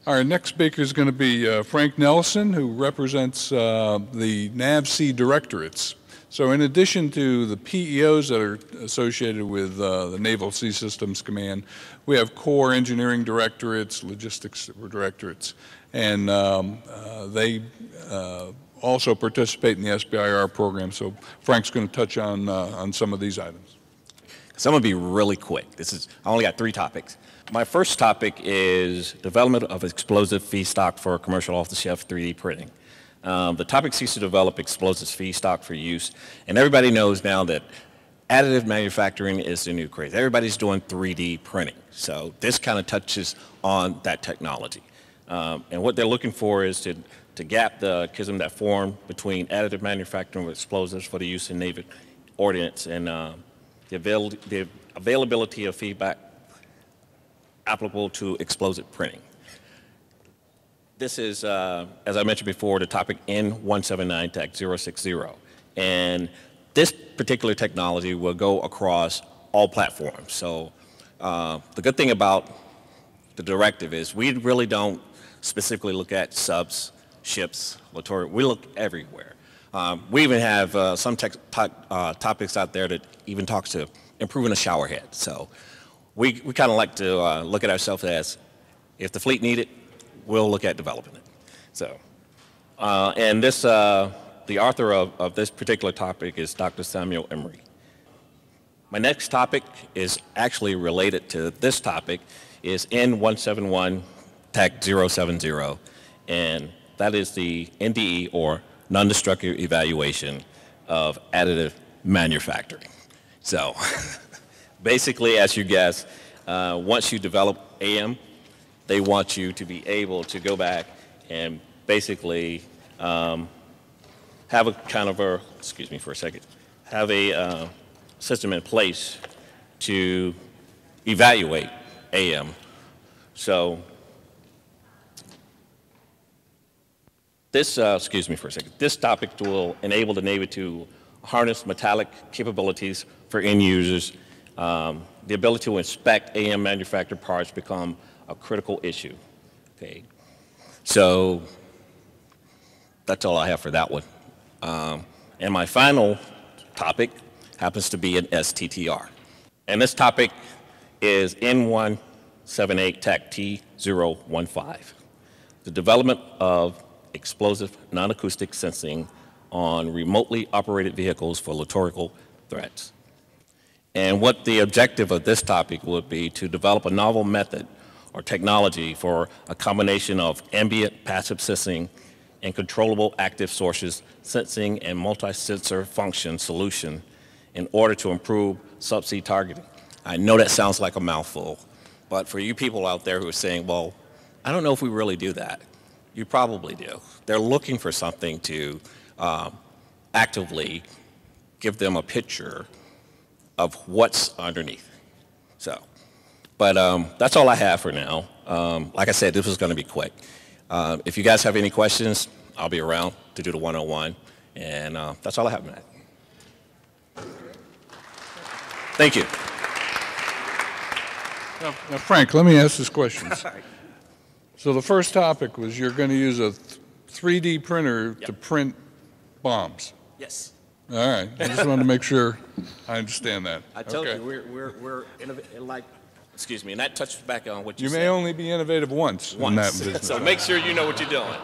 Our next speaker is going to be Frank Nelson, who represents the NAVSEA directorates. So in addition to the PEOs that are associated with the Naval Sea Systems Command, we have core engineering directorates, logistics directorates, and they also participate in the SBIR program. So Frank's going to touch on some of these items. So I'm going to be really quick. I only got 3 topics. My first topic is development of explosive feedstock for commercial off-the-shelf 3D printing. The topic seeks to develop explosives feedstock for use, and everybody knows now that additive manufacturing is the new craze. Everybody's doing 3D printing, so this kind of touches on that technology. And what they're looking for is to gap the chasm that formed between additive manufacturing of explosives for the use in naval ordnance and the availability of feedback applicable to explosive printing. This is, as I mentioned before, the topic N179-060. And this particular technology will go across all platforms. So the good thing about the directive is we really don't specifically look at subs, ships, littoral. We look everywhere. We even have some topics out there that even talks to improving a shower head. So we kind of like to look at ourselves as, if the fleet need it, we'll look at developing it. So, and this, the author of this particular topic is Dr. Samuel Emery. My next topic is actually related to this topic, is N171-070, and that is the NDE, or non-destructive evaluation of additive manufacturing. So basically, as you guess, once you develop AM, they want you to be able to go back and basically have a kind of a, excuse me for a second, have a system in place to evaluate AM. So this, excuse me for a second, this topic will enable the Navy to harness metallic capabilities for end users. The ability to inspect AM manufactured parts become a critical issue. Okay, so that's all I have for that one. And my final topic happens to be an STTR. And this topic is N178-T015, the development of explosive non-acoustic sensing on remotely operated vehicles for littoral threats. And what the objective of this topic would be to develop a novel method or technology for a combination of ambient passive sensing and controllable active sources sensing and multi-sensor function solution in order to improve subsea targeting. I know that sounds like a mouthful, but for you people out there who are saying, well, I don't know if we really do that, you probably do. They're looking for something to actively give them a picture of what's underneath. So, but that's all I have for now. Like I said, this was going to be quick. If you guys have any questions, I'll be around to do the 101, and that's all I have, Matt. Thank you. Now, Frank, let me ask this question. So the first topic was you're going to use a 3D printer to print bombs. Yes. All right. I just wanted to make sure I understand that. I told you, we're like, excuse me, and that touches back on what you said. You may only be innovative once. In that business. So make sure you know what you're doing.